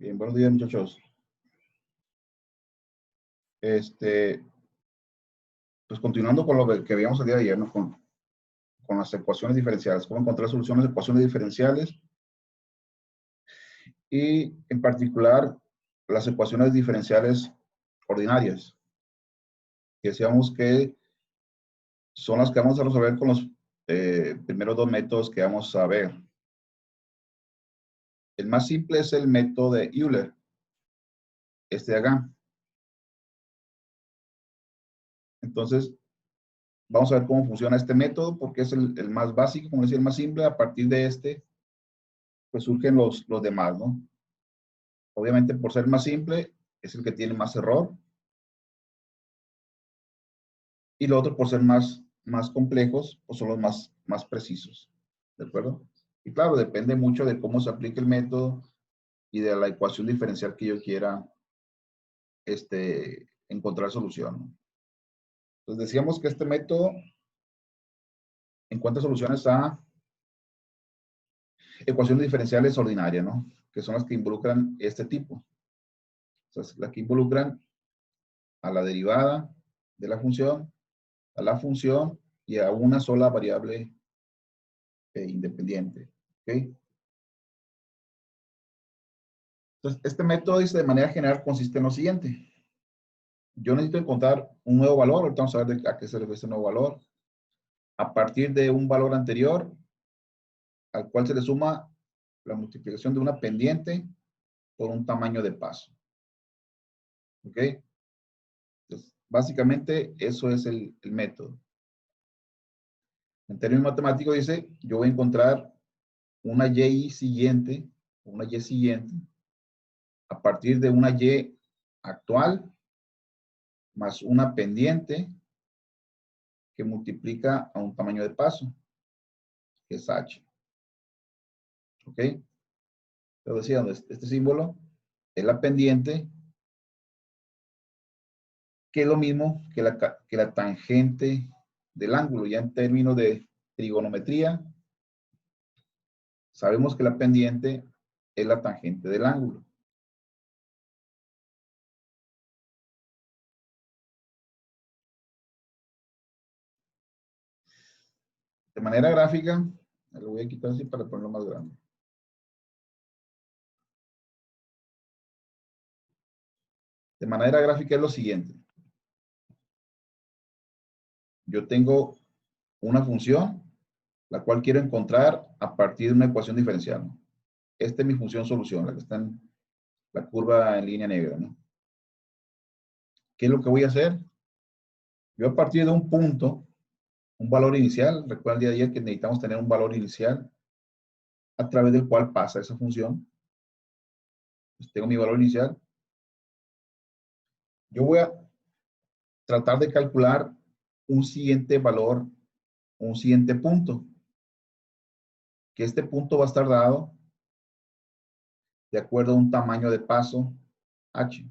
Bien, buenos días, muchachos. Pues continuando con lo que veíamos el día de ayer, ¿no? Con las ecuaciones diferenciales, cómo encontrar soluciones de ecuaciones diferenciales y, en particular, las ecuaciones diferenciales ordinarias, que decíamos que son las que vamos a resolver con los primeros dos métodos que vamos a ver. El más simple es el método de Euler, este de acá. Entonces, vamos a ver cómo funciona este método, porque es el más básico, como decía, el más simple. A partir de este, pues surgen los demás, ¿no? Obviamente, por ser más simple, es el que tiene más error. Y lo otro, por ser más complejos, pues son los más precisos. ¿De acuerdo? Y claro, depende mucho de cómo se aplique el método y de la ecuación diferencial que yo quiera encontrar solución, ¿no? Entonces decíamos que este método encuentra soluciones a ecuaciones diferenciales ordinarias, ¿no? Que son las que involucran este tipo. O sea, las que involucran a la derivada de la función, a la función y a una sola variable independiente. ¿Ok? Entonces, este método dice de manera general consiste en lo siguiente. Yo necesito encontrar un nuevo valor. Ahorita vamos a ver a qué se refiere este nuevo valor. A partir de un valor anterior, al cual se le suma la multiplicación de una pendiente por un tamaño de paso. ¿Ok? Entonces, básicamente, eso es el método. En términos matemáticos dice, yo voy a encontrar una y siguiente a partir de una y actual más una pendiente que multiplica a un tamaño de paso, que es h. ¿Ok? Lo decía, este símbolo es la pendiente, que es lo mismo que la tangente del ángulo. Ya en términos de trigonometría, sabemos que la pendiente es la tangente del ángulo. De manera gráfica, lo voy a quitar así para ponerlo más grande. De manera gráfica es lo siguiente. Yo tengo una función, la cual quiero encontrar a partir de una ecuación diferencial, ¿no? Esta es mi función solución, la que está en la curva en línea negra, ¿no? ¿Qué es lo que voy a hacer? Yo a partir de un punto, un valor inicial, recuerda el día de ayer que necesitamos tener un valor inicial a través del cual pasa esa función. Pues tengo mi valor inicial. Yo voy a tratar de calcular un siguiente valor, un siguiente punto, que este punto va a estar dado de acuerdo a un tamaño de paso h.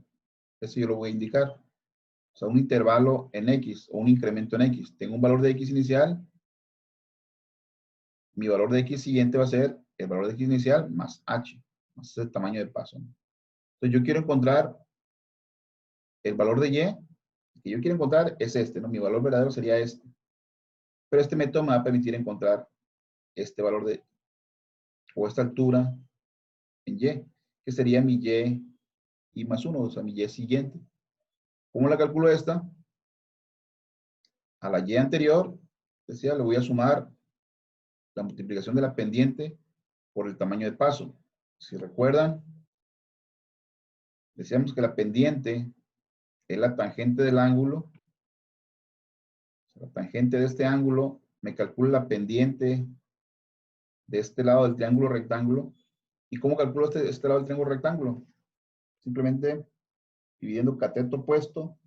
Eso yo lo voy a indicar. O sea, un intervalo en x o un incremento en x. Tengo un valor de x inicial. Mi valor de x siguiente va a ser el valor de x inicial más h, más el tamaño de paso, ¿no? Entonces yo quiero encontrar el valor de y que yo quiero encontrar es este, ¿no? Mi valor verdadero sería este. Pero este método me va a permitir encontrar este valor o esta altura en y, que sería mi y más 1, o sea, mi y siguiente. ¿Cómo la calculo esta? A la y anterior, decía, le voy a sumar la multiplicación de la pendiente por el tamaño de paso. Si recuerdan, decíamos que la pendiente es la tangente del ángulo. La tangente de este ángulo me calcula la pendiente de este lado del triángulo rectángulo. ¿Y cómo calculo este lado del triángulo rectángulo? Simplemente dividiendo cateto opuesto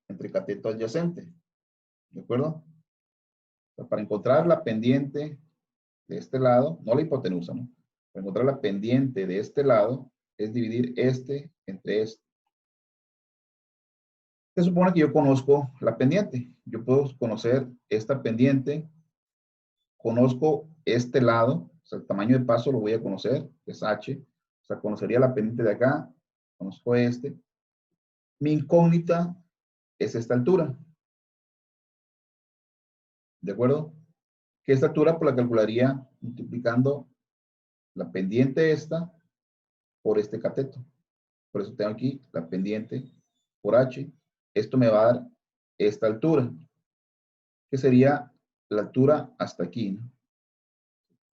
entre cateto adyacente. ¿De acuerdo? O sea, para encontrar la pendiente de este lado, no la hipotenusa, ¿no? Para encontrar la pendiente de este lado es dividir este entre este. Se supone que yo conozco la pendiente. Yo puedo conocer esta pendiente, conozco este lado, o sea, el tamaño de paso lo voy a conocer, que es h. sea, conocería la pendiente de acá, conozco este. Mi incógnita es esta altura. ¿De acuerdo? Que esta altura pues la calcularía multiplicando la pendiente esta por este cateto. Por eso tengo aquí la pendiente por h. Esto me va a dar esta altura, que sería la altura hasta aquí, ¿no?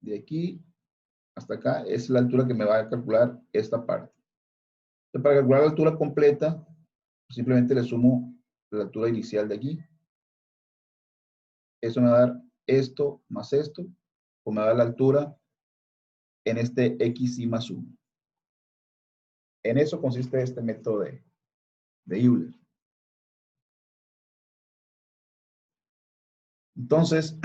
De aquí hasta acá es la altura que me va a calcular esta parte. Entonces, para calcular la altura completa, simplemente le sumo la altura inicial de aquí. Eso me va a dar esto más esto, o me va a dar la altura en este xy más 1. En eso consiste este método de Euler. Entonces,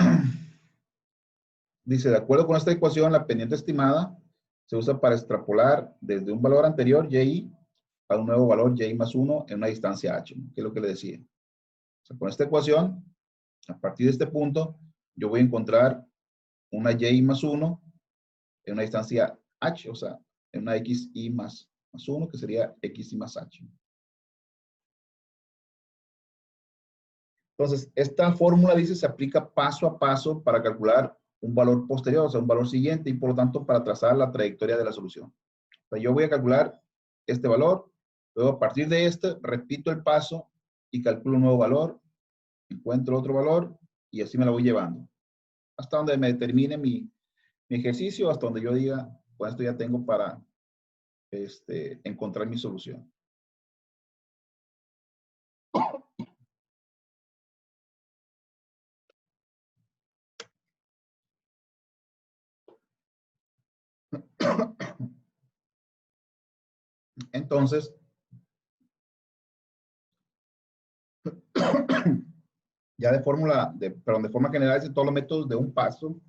dice, de acuerdo con esta ecuación, la pendiente estimada se usa para extrapolar desde un valor anterior, y, a un nuevo valor, y más 1, en una distancia h, ¿no? Que es lo que le decía. O sea, con esta ecuación, a partir de este punto, yo voy a encontrar una y más 1 en una distancia h, o sea, en una xy más 1, que sería xy más h. Entonces, esta fórmula dice se aplica paso a paso para calcular un valor posterior, o sea, un valor siguiente, y por lo tanto para trazar la trayectoria de la solución. O sea, yo voy a calcular este valor, luego a partir de este repito el paso y calculo un nuevo valor, encuentro otro valor y así me la voy llevando. Hasta donde me determine mi ejercicio, hasta donde yo diga, pues esto ya tengo para encontrar mi solución. Entonces, ya de forma general, todos los métodos de un paso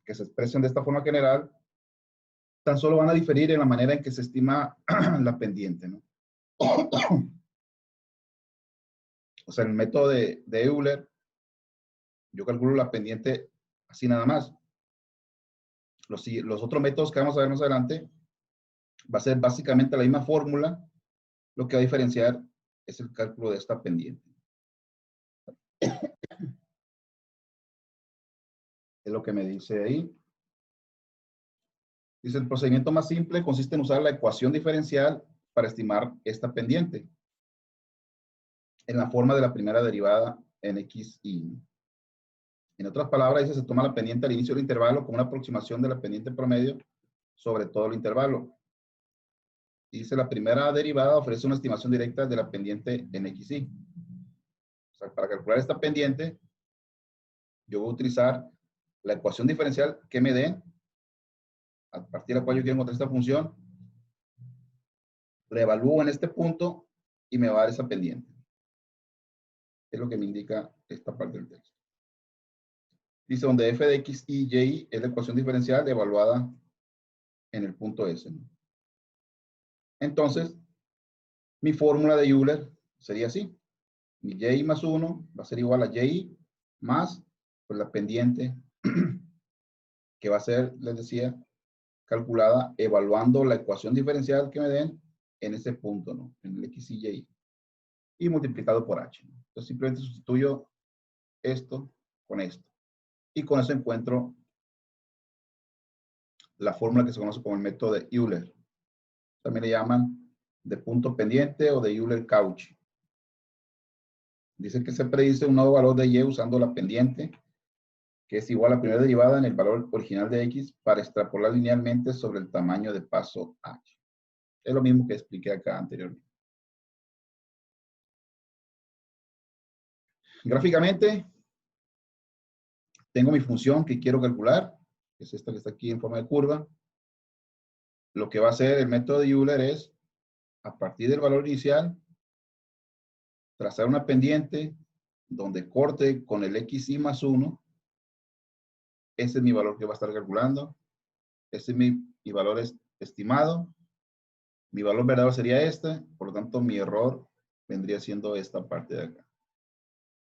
que se expresen de esta forma general, tan solo van a diferir en la manera en que se estima la pendiente, ¿no? O sea, en el método de Euler, yo calculo la pendiente así nada más. Los otros métodos que vamos a ver más adelante, va a ser básicamente la misma fórmula, lo que va a diferenciar es el cálculo de esta pendiente. Es lo que me dice ahí. Dice, el procedimiento más simple consiste en usar la ecuación diferencial para estimar esta pendiente en la forma de la primera derivada en x y. En otras palabras, dice, se toma la pendiente al inicio del intervalo como una aproximación de la pendiente promedio sobre todo el intervalo. Dice, la primera derivada ofrece una estimación directa de la pendiente en xy. O sea, para calcular esta pendiente, yo voy a utilizar la ecuación diferencial que me dé, a partir de la cual yo quiero encontrar esta función, la evalúo en este punto y me va a dar esa pendiente. Es lo que me indica esta parte del texto. Dice, donde f de x, y, y es la ecuación diferencial evaluada en el punto S, ¿no? Entonces, mi fórmula de Euler sería así. Mi y más 1 va a ser igual a y más pues, la pendiente que va a ser, les decía, calculada evaluando la ecuación diferencial que me den en ese punto, ¿no? En el x y y. Y multiplicado por h, ¿no? Entonces simplemente sustituyo esto con esto. Y con eso encuentro la fórmula que se conoce como el método de Euler. También le llaman de punto pendiente o de Euler-Cauchy. Dice que se predice un nuevo valor de y usando la pendiente, que es igual a la primera derivada en el valor original de x para extrapolar linealmente sobre el tamaño de paso h. Es lo mismo que expliqué acá anteriormente. Gráficamente, tengo mi función que quiero calcular, que es esta que está aquí en forma de curva. Lo que va a hacer el método de Euler es, a partir del valor inicial, trazar una pendiente donde corte con el xy más 1. Ese es mi valor que va a estar calculando. Ese es mi valor estimado. Mi valor verdadero sería este. Por lo tanto, mi error vendría siendo esta parte de acá.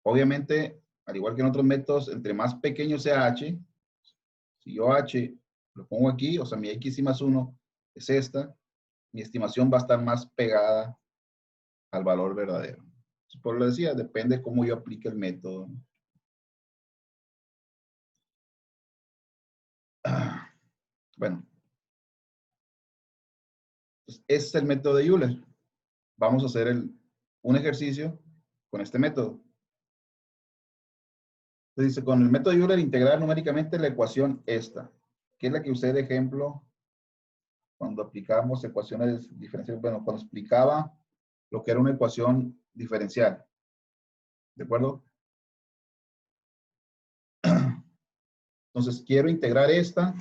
Obviamente, al igual que en otros métodos, entre más pequeño sea h, si yo h lo pongo aquí, o sea, mi xy más 1 es esta, mi estimación va a estar más pegada al valor verdadero. Por lo decía, depende cómo yo aplique el método. Bueno, pues ese es el método de Euler. Vamos a hacer un ejercicio con este método. Entonces dice, con el método de Euler integrar numéricamente la ecuación esta, que es la que usé de ejemplo cuando aplicábamos ecuaciones diferenciales. Bueno, cuando explicaba lo que era una ecuación diferencial. ¿De acuerdo? Entonces, quiero integrar esta,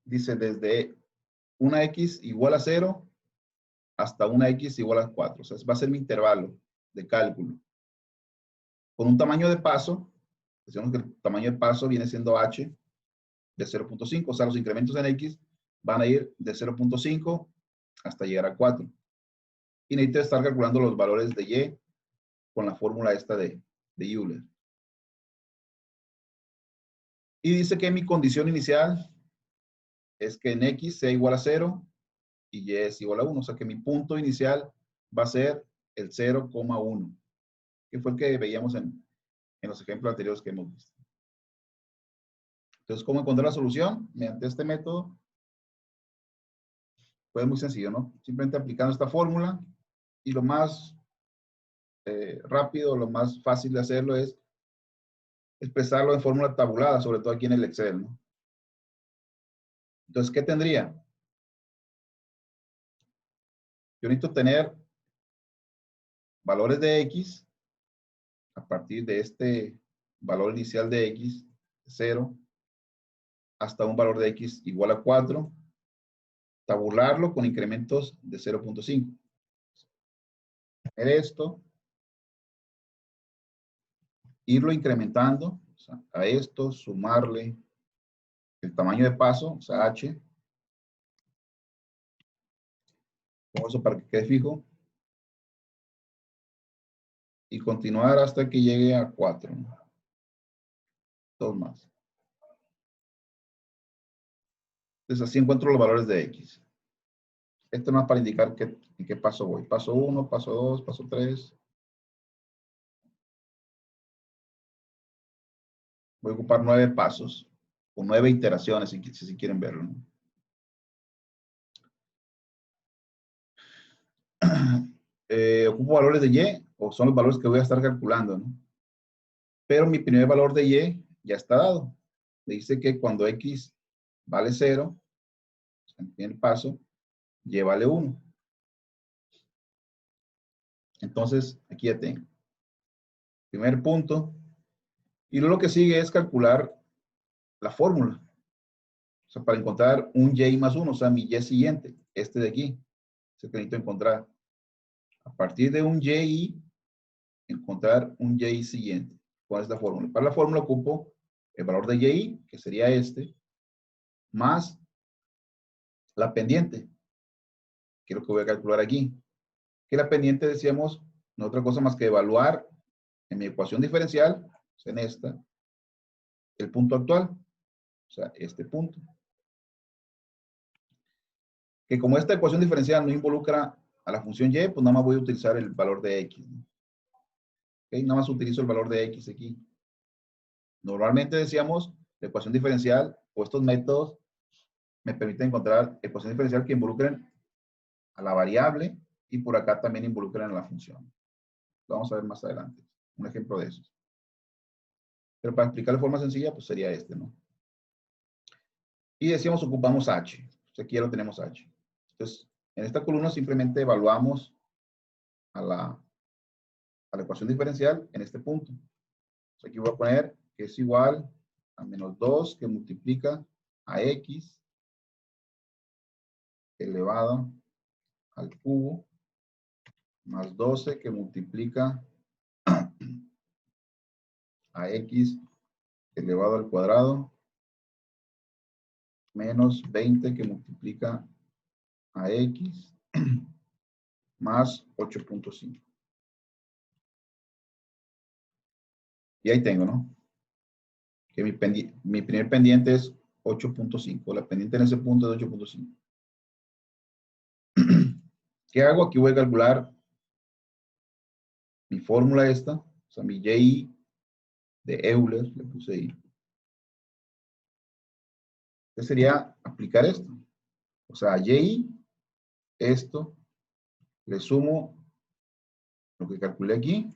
dice, desde una x igual a 0 hasta una x igual a 4. O sea, va a ser mi intervalo de cálculo. Con un tamaño de paso, decimos que el tamaño de paso viene siendo h de 0.5. O sea, los incrementos en x van a ir de 0.5 hasta llegar a 4. Y necesito estar calculando los valores de y con la fórmula esta de Euler. Y dice que mi condición inicial es que en x sea igual a 0 y y es igual a 1. O sea que mi punto inicial va a ser el 0,1, que fue el que veíamos en los ejemplos anteriores que hemos visto. Entonces, ¿cómo encontrar la solución? Mediante este método. Pues es muy sencillo, ¿no? Simplemente aplicando esta fórmula, y lo más rápido, lo más fácil de hacerlo es expresarlo en fórmula tabulada, sobre todo aquí en el Excel, ¿no? Entonces, ¿qué tendría? Yo necesito tener valores de x a partir de este valor inicial de x, 0, hasta un valor de x igual a 4, tabularlo con incrementos de 0.5. Tener esto, irlo incrementando, o sea, a esto sumarle el tamaño de paso, o sea, h, pongo eso para que quede fijo, y continuar hasta que llegue a 4. Dos más. Entonces así encuentro los valores de x. Esto no es para indicar en qué paso voy. Paso 1, paso 2, paso 3. Voy a ocupar 9 pasos, o 9 iteraciones, si quieren verlo, ¿no? Ocupo valores de y, o son los valores que voy a estar calculando, ¿no? Pero mi primer valor de y ya está dado. Me dice que cuando x vale 0, en el primer paso, y vale 1. Entonces, aquí ya tengo. Primer punto. Y luego lo que sigue es calcular la fórmula. O sea, para encontrar un y más 1, o sea, mi y siguiente, este de aquí. Es el que necesito encontrar. A partir de un y, encontrar un y siguiente. ¿Cuál es la fórmula? Para la fórmula ocupo el valor de y, que sería este, más la pendiente, que es lo que voy a calcular aquí. Que la pendiente, decíamos, no otra cosa más que evaluar en mi ecuación diferencial, o sea, en esta, el punto actual, o sea, este punto. Que como esta ecuación diferencial no involucra a la función y, pues nada más voy a utilizar el valor de x, ¿no? ¿Okay? Nada más utilizo el valor de x aquí. Normalmente decíamos, la ecuación diferencial o estos métodos me permiten encontrar ecuaciones diferenciales que involucren a la variable y por acá también involucran a la función. Lo vamos a ver más adelante. Un ejemplo de esos. Pero para explicar de forma sencilla, pues sería este, ¿no? Y decíamos, ocupamos h. Pues aquí ya lo tenemos h. Entonces, en esta columna simplemente evaluamos a la ecuación diferencial en este punto. Entonces, aquí voy a poner que es igual a menos 2 que multiplica a x elevado al cubo más 12 que multiplica a x elevado al cuadrado menos 20 que multiplica a x más 8.5. Y ahí tengo, ¿no? Que mi primer pendiente es 8.5. La pendiente en ese punto es 8.5. ¿Qué hago? Aquí voy a calcular mi fórmula esta, o sea, mi YI de Euler, le puse ahí. ¿Qué sería aplicar esto? O sea, YI, esto, le sumo lo que calculé aquí,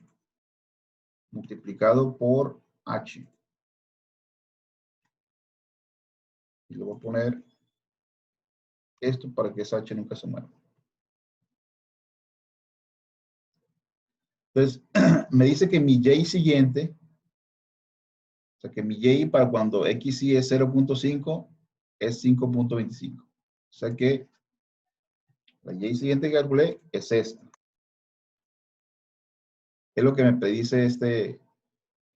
multiplicado por H. Y le voy a poner esto para que esa H nunca se mueva. Entonces, me dice que mi Y siguiente, o sea, que mi Y para cuando XY es 0.5 es 5.25. O sea que la Y siguiente que calculé es esta. Es lo que me predice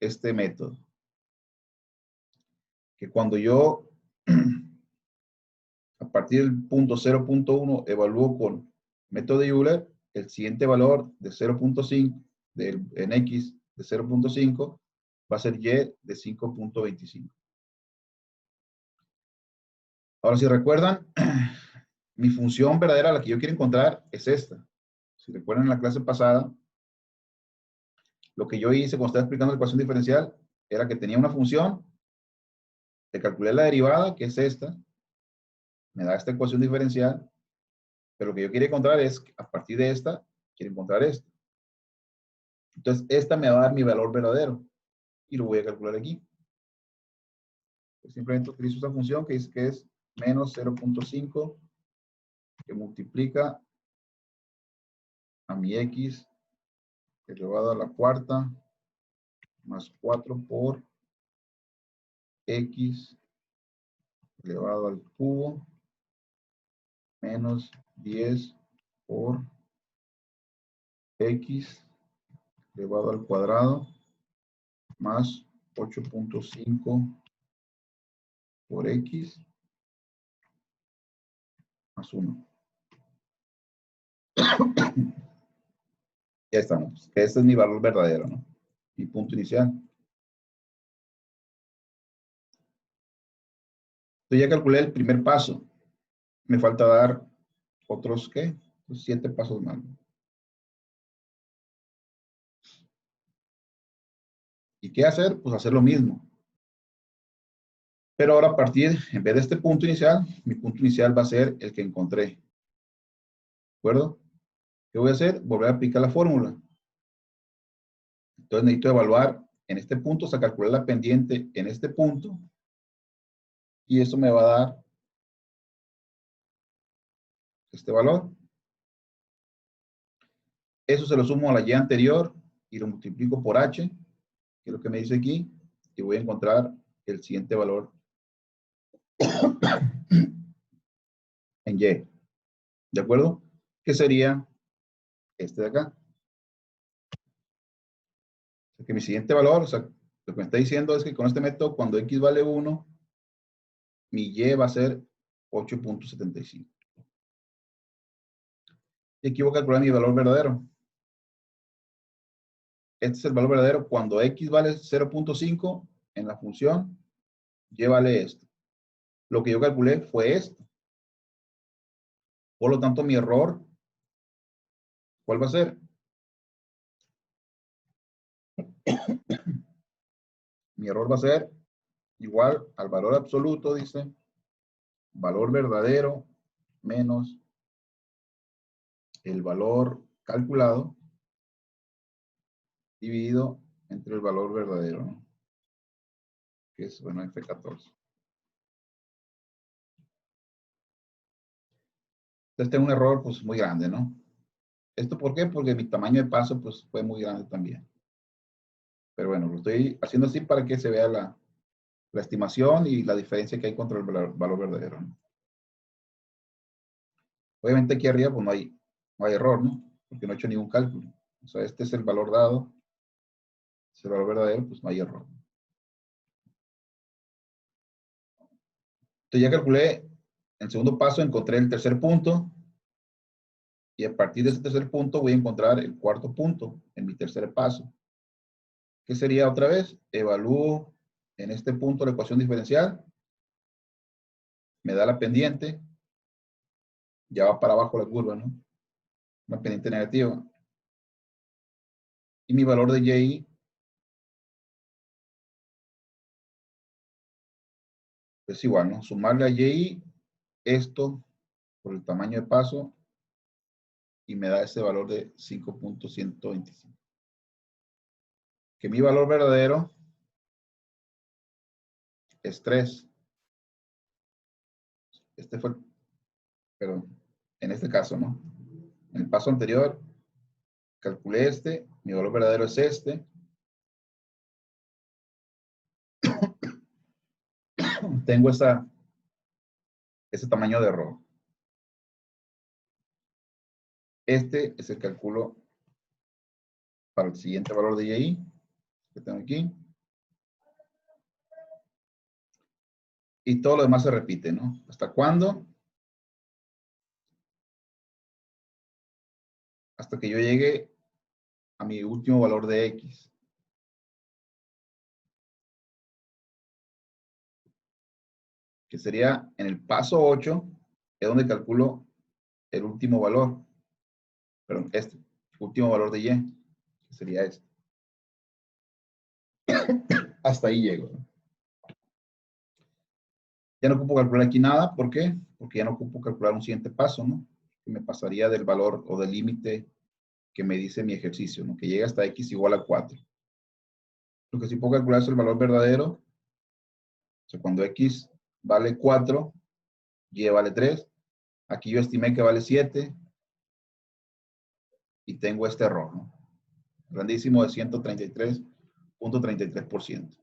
este método. Que cuando yo, a partir del punto 0.1, evalúo con método de Euler, el siguiente valor de 0.5, en X de 0.5, va a ser Y de 5.25. Ahora, si recuerdan, mi función verdadera, la que yo quiero encontrar, es esta. Si recuerdan en la clase pasada, lo que yo hice cuando estaba explicando la ecuación diferencial era que tenía una función, le calculé la derivada, que es esta, me da esta ecuación diferencial, pero lo que yo quiero encontrar es, a partir de esta, quiero encontrar esto. Entonces, esta me va a dar mi valor verdadero y lo voy a calcular aquí. Pues simplemente utilizo esa función que dice que es menos 0.5 que multiplica a mi X elevado a la cuarta más 4 por X elevado al cubo menos 10 por X elevado al cuadrado más 8.5 por X más 1. Ya estamos. Este es mi valor verdadero, ¿no? Mi punto inicial. Entonces ya calculé el primer paso. Me falta dar otros, ¿qué? 7 pasos más. ¿Y qué hacer? Pues hacer lo mismo. Pero ahora a partir, en vez de este punto inicial, mi punto inicial va a ser el que encontré. ¿De acuerdo? ¿Qué voy a hacer? Volver a aplicar la fórmula. Entonces necesito evaluar en este punto, o sea, calcular la pendiente en este punto. Y eso me va a dar este valor. Eso se lo sumo a la Y anterior y lo multiplico por H, que es lo que me dice aquí, y voy a encontrar el siguiente valor en Y. ¿De acuerdo? Que sería este de acá. O sea, que mi siguiente valor, o sea, lo que me está diciendo es que con este método, cuando X vale 1, mi Y va a ser 8.75. Y aquí voy a calcular mi valor verdadero. Este es el valor verdadero cuando X vale 0.5 en la función, Y vale esto. Lo que yo calculé fue esto. Por lo tanto, mi error, ¿cuál va a ser? Mi error va a ser igual al valor absoluto, dice, valor verdadero menos el valor calculado dividido entre el valor verdadero, ¿no? Que es, bueno, F14. Entonces tengo un error, pues, muy grande, ¿no? ¿Esto por qué? Porque mi tamaño de paso, pues, fue muy grande también. Pero bueno, lo estoy haciendo así para que se vea la estimación y la diferencia que hay contra el valor verdadero, ¿no? Obviamente aquí arriba, pues, no hay error, ¿no? Porque no he hecho ningún cálculo. O sea, este es el valor dado. Si el valor verdadero, pues no hay error. Entonces ya calculé el segundo paso, encontré el tercer punto. Y a partir de ese tercer punto voy a encontrar el cuarto punto en mi tercer paso. ¿Qué sería otra vez? Evalúo en este punto la ecuación diferencial. Me da la pendiente. Ya va para abajo la curva, ¿no? Una pendiente negativa. Y mi valor de Y es igual, ¿no? Sumarle a Y esto por el tamaño de paso y me da ese valor de 5.125. Que mi valor verdadero es 3. Este fue, pero en este caso, ¿no? En el paso anterior, calculé este, mi valor verdadero es este. Tengo ese tamaño de error. Este es el cálculo para el siguiente valor de Y que tengo aquí. Y todo lo demás se repite, ¿no? ¿Hasta cuándo? Hasta que yo llegue a mi último valor de X. Que sería en el paso 8, es donde calculo el último valor. Perdón, este. Último valor de Y. Que sería este. Hasta ahí llego, ¿no? Ya no ocupo calcular aquí nada. ¿Por qué? Porque ya no ocupo calcular un siguiente paso, ¿no? Que me pasaría del valor o del límite que me dice mi ejercicio, ¿no? Que llega hasta X igual a 4. Lo que sí puedo calcular es el valor verdadero. O sea, cuando X vale 4, Y vale 3. Aquí yo estimé que vale 7. Y tengo este error, ¿no? Grandísimo de 133.33%.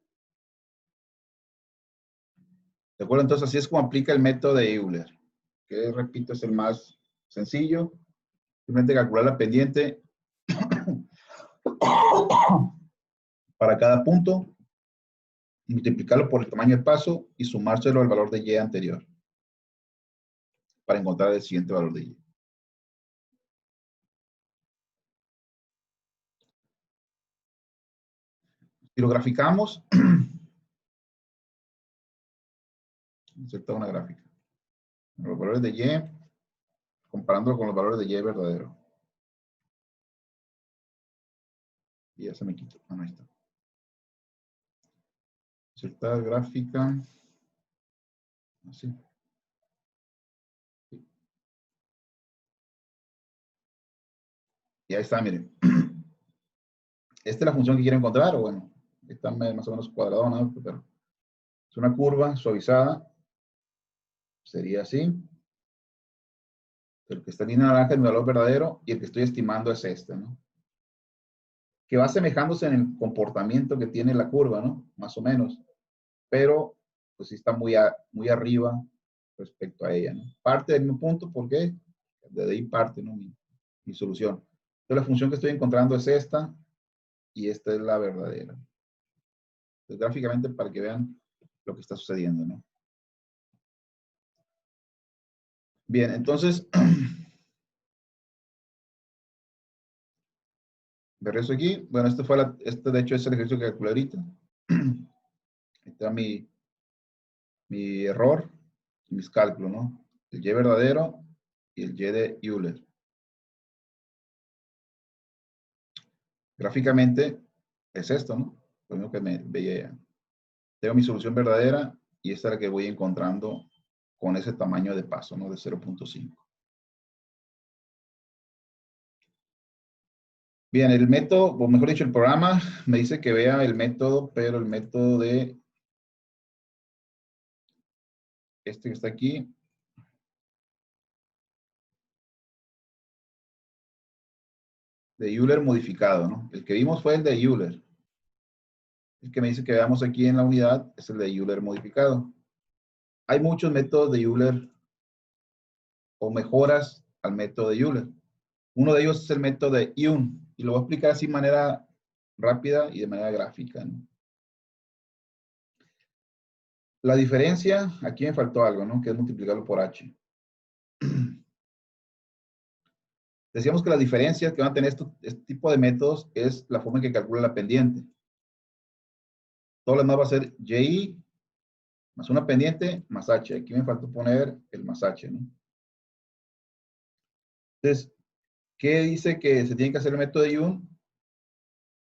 ¿De acuerdo? Entonces, así es como aplica el método de Euler, que repito, es el más sencillo. Simplemente calcular la pendiente para cada punto, multiplicarlo por el tamaño del paso y sumárselo al valor de Y anterior para encontrar el siguiente valor de Y. Si lo graficamos, insertar una gráfica. Los valores de Y, comparándolo con los valores de Y verdadero. Y ya se me quitó. Ah, no, ahí está. Insertar gráfica. Así. Y ahí está, miren. Esta es la función que quiero encontrar, o bueno, está más o menos cuadrado, ¿no? Pero es una curva suavizada. Sería así. El que está en línea naranja es mi valor verdadero y el que estoy estimando es este, ¿no? Que va asemejándose en el comportamiento que tiene la curva, ¿no? Más o menos. Pero, pues sí está muy arriba respecto a ella, ¿no? Parte de mi punto, ¿por qué? De ahí parte, ¿no? Mi solución. Entonces, la función que estoy encontrando es esta y esta es la verdadera. Entonces, gráficamente, para que vean lo que está sucediendo, ¿no? Bien, entonces, de regreso aquí. Bueno, este de hecho es el ejercicio que calculé ahorita. Ahí está mi error, mis cálculos, ¿no? El Y verdadero y el Y de Euler. Gráficamente es esto, ¿no? Lo mismo que me veía. Tengo mi solución verdadera y esta es la que voy encontrando con ese tamaño de paso, ¿no? De 0.5. Bien, el método, o mejor dicho, el programa me dice que vea el método, pero el método de este que está aquí, de Euler modificado, ¿no? El que vimos fue el de Euler. El que me dice que veamos aquí en la unidad es el de Euler modificado. Hay muchos métodos de Euler o mejoras al método de Euler. Uno de ellos es el método de Young, y lo voy a explicar así de manera rápida y de manera gráfica, ¿no? La diferencia, aquí me faltó algo, ¿no? Que es multiplicarlo por H. Decíamos que las diferencias que van a tener este tipo de métodos es la forma en que calcula la pendiente. Todo lo demás va a ser Y más una pendiente más H. Aquí me faltó poner el más H, ¿no? Entonces, ¿qué dice que se tiene que hacer el método de Young?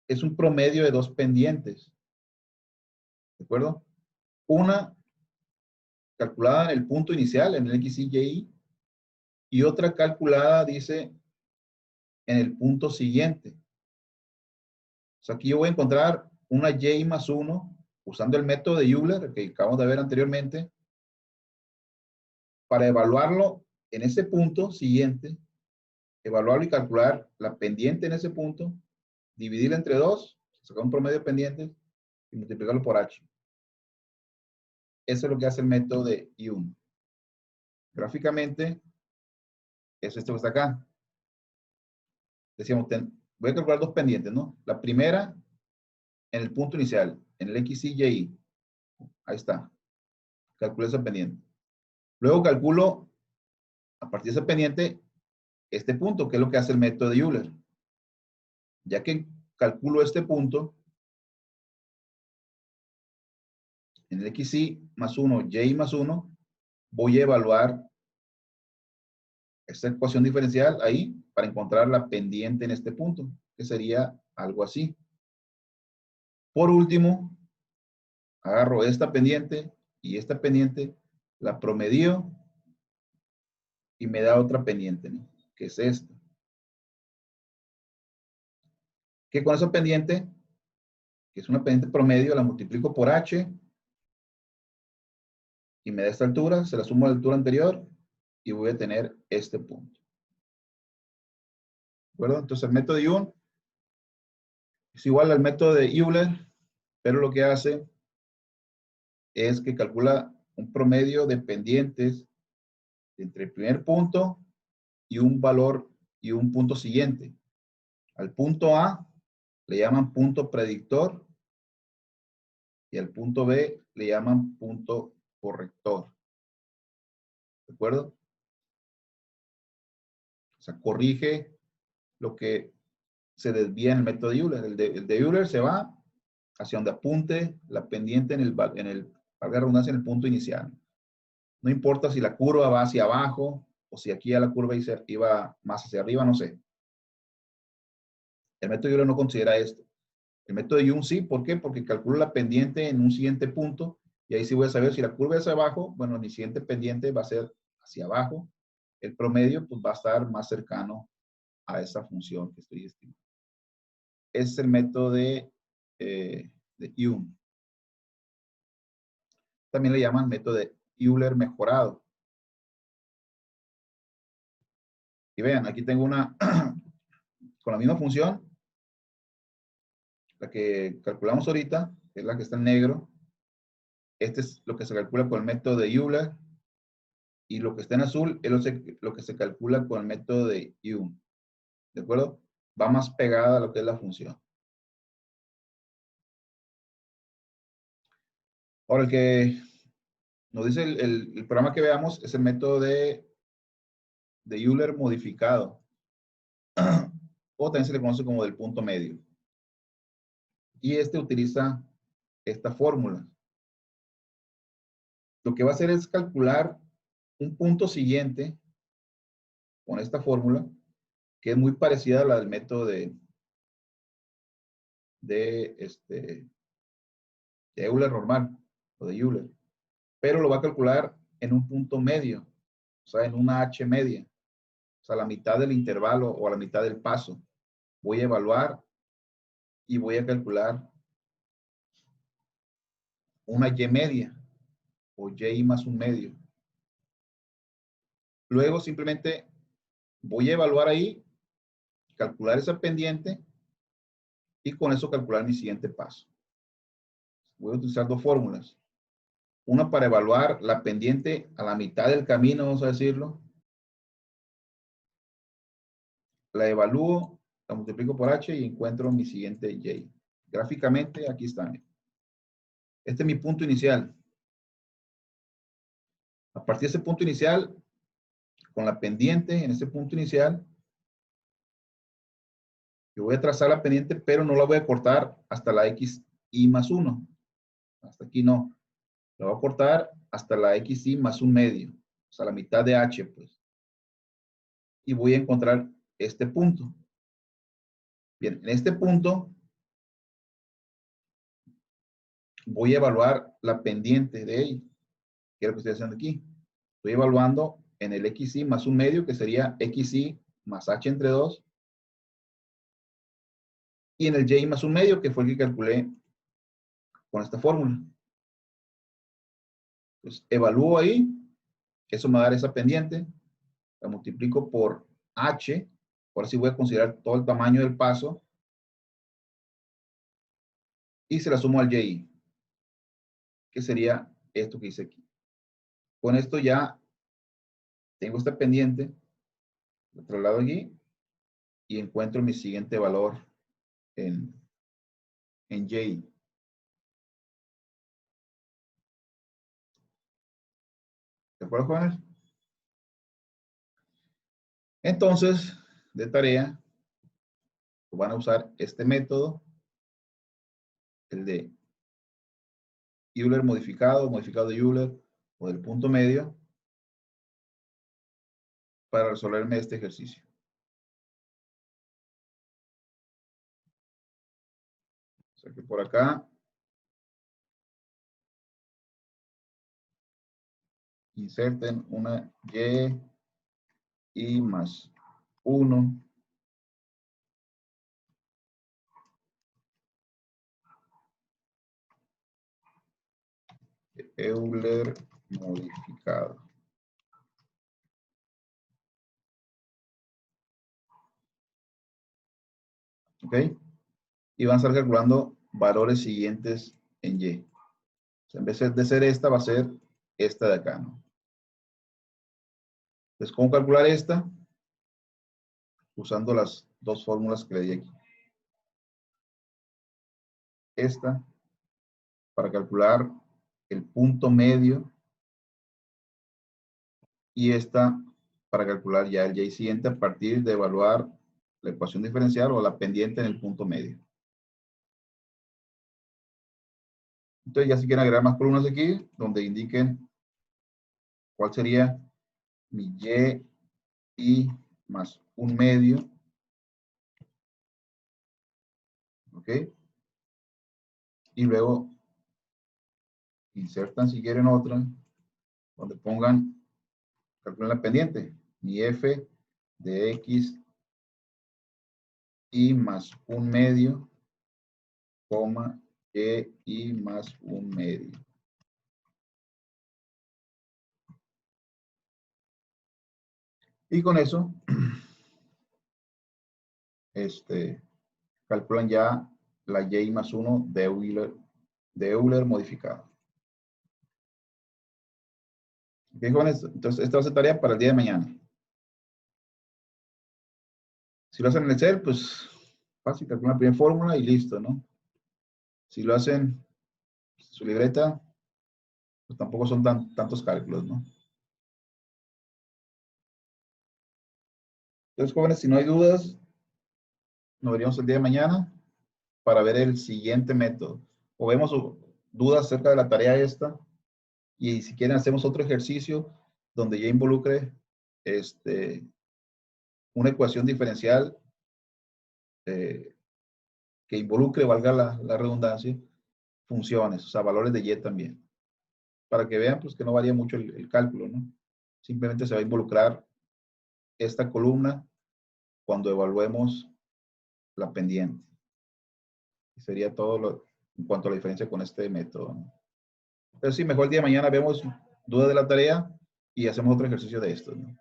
Es un promedio de dos pendientes. ¿De acuerdo? Una calculada en el punto inicial, en el X, Y, y otra calculada, dice, en el punto siguiente. O sea, aquí yo voy a encontrar una Y más 1 usando el método de Euler, que acabamos de ver anteriormente, para evaluarlo en ese punto siguiente, evaluarlo y calcular la pendiente en ese punto, dividirla entre 2, sacar un promedio de pendientes y multiplicarlo por H. Eso es lo que hace el método de Young. Gráficamente, es esto que está acá. Decíamos, voy a calcular dos pendientes, ¿no? La primera en el punto inicial, en el X, Y, Y. Ahí está. Calculo esa pendiente. Luego calculo, a partir de esa pendiente, este punto, que es lo que hace el método de Euler. Ya que calculo este punto, en el XY más 1, Y más 1, voy a evaluar esta ecuación diferencial ahí para encontrar la pendiente en este punto, que sería algo así. Por último, agarro esta pendiente y esta pendiente, la promedio y me da otra pendiente, ¿no? Que es esta. Que con esa pendiente, que es una pendiente promedio, la multiplico por H y me da esta altura, se la sumo a la altura anterior y voy a tener este punto. ¿De acuerdo? Entonces el método de Young es igual al método de Euler, pero lo que hace es que calcula un promedio de pendientes entre el primer punto y un valor y un punto siguiente. Al punto A le llaman punto predictor y al punto B le llaman punto corrector. ¿De acuerdo? O sea, corrige lo que se desvía en el método de Euler. El de Euler se va hacia donde apunte la pendiente valga la redundancia, en el punto inicial. No importa si la curva va hacia abajo o si aquí ya la curva iba más hacia arriba, no sé. El método de Euler no considera esto. El método de Young sí, ¿por qué? Porque calculo la pendiente en un siguiente punto y ahí sí voy a saber si la curva es hacia abajo, bueno, mi siguiente pendiente va a ser hacia abajo. El promedio pues va a estar más cercano a esa función que estoy estimando. Ese es el método de Young. También le llaman método de Euler mejorado. Y vean, aquí tengo una, con la misma función, la que calculamos ahorita, que es la que está en negro. Este es lo que se calcula con el método de Euler. Y lo que está en azul es lo que se calcula con el método de Young. ¿De acuerdo? Va más pegada a lo que es la función. Ahora, el que nos dice el programa que veamos es el método de Euler modificado. O también se le conoce como del punto medio. Y este utiliza esta fórmula. Lo que va a hacer es calcular un punto siguiente con esta fórmula, que es muy parecida a la del método de Euler normal, o de Euler. Pero lo va a calcular en un punto medio, o sea, en una H media, o sea, la mitad del intervalo o a la mitad del paso. Voy a evaluar y voy a calcular una Y media, o Y más un medio. Luego simplemente voy a evaluar ahí, calcular esa pendiente y con eso calcular mi siguiente paso. Voy a utilizar dos fórmulas. Una para evaluar la pendiente a la mitad del camino, vamos a decirlo. La evalúo, la multiplico por H y encuentro mi siguiente Y. Gráficamente, aquí está. Este es mi punto inicial. A partir de ese punto inicial, con la pendiente en ese punto inicial, yo voy a trazar la pendiente, pero no la voy a cortar hasta la X y más 1. Hasta aquí no. La voy a cortar hasta la XY más un medio. O sea, la mitad de H, pues. y voy a encontrar este punto. Bien, en este punto voy a evaluar la pendiente de ella, que es lo que estoy haciendo aquí. Estoy evaluando en el XY más un medio, que sería XY más H entre 2, y en el Y más un medio, que fue el que calculé con esta fórmula. Entonces, evalúo ahí, eso me va a dar esa pendiente, la multiplico por H, ahora sí voy a considerar todo el tamaño del paso, y se la sumo al Y, que sería esto que hice aquí. Con esto ya tengo esta pendiente, lo traslado aquí, y encuentro mi siguiente valor en Y. ¿De acuerdo, jóvenes? Entonces, de tarea, van a usar este método, el de Euler modificado de Euler, o del punto medio, para resolverme este ejercicio. O sea que por acá, inserten una Y más 1 Euler modificado. ¿Ok? Y van a estar calculando valores siguientes en Y. O sea, en vez de ser esta, va a ser esta de acá, ¿no? Entonces, ¿cómo calcular esta? Usando las dos fórmulas que le di aquí. Esta, para calcular el punto medio, y esta para calcular ya el Y siguiente a partir de evaluar la ecuación diferencial o la pendiente en el punto medio. Entonces ya si quieren agregar más columnas aquí, donde indiquen cuál sería mi Y más un medio. ¿Ok? Y luego insertan si quieren otra, donde pongan, calculen la pendiente, mi F de X Y más un medio, coma, Y más un medio. Y con eso, calculan ya la Y más 1 de Euler modificado. ¿Ok, jóvenes? Entonces, esta va a ser tarea para el día de mañana. Si lo hacen en Excel, pues fácil, calculan la primera fórmula y listo, ¿no? Si lo hacen en su libreta, pues tampoco son tantos cálculos, ¿no? Entonces, jóvenes, si no hay dudas, nos veríamos el día de mañana para ver el siguiente método. O vemos dudas acerca de la tarea esta, y si quieren hacemos otro ejercicio donde ya involucre una ecuación diferencial que involucre, valga la redundancia, funciones, o sea, valores de Y también. Para que vean pues que no varía mucho el cálculo, ¿no? Simplemente se va a involucrar esta columna cuando evaluemos la pendiente. Y sería todo en cuanto a la diferencia con este método, ¿no? Pero sí, mejor el día de mañana vemos dudas de la tarea y hacemos otro ejercicio de esto, ¿no?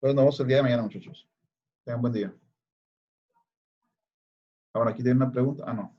Pues nos vemos el día de mañana, muchachos. Tengan buen día. Ahora, aquí tienen una pregunta. Ah, no.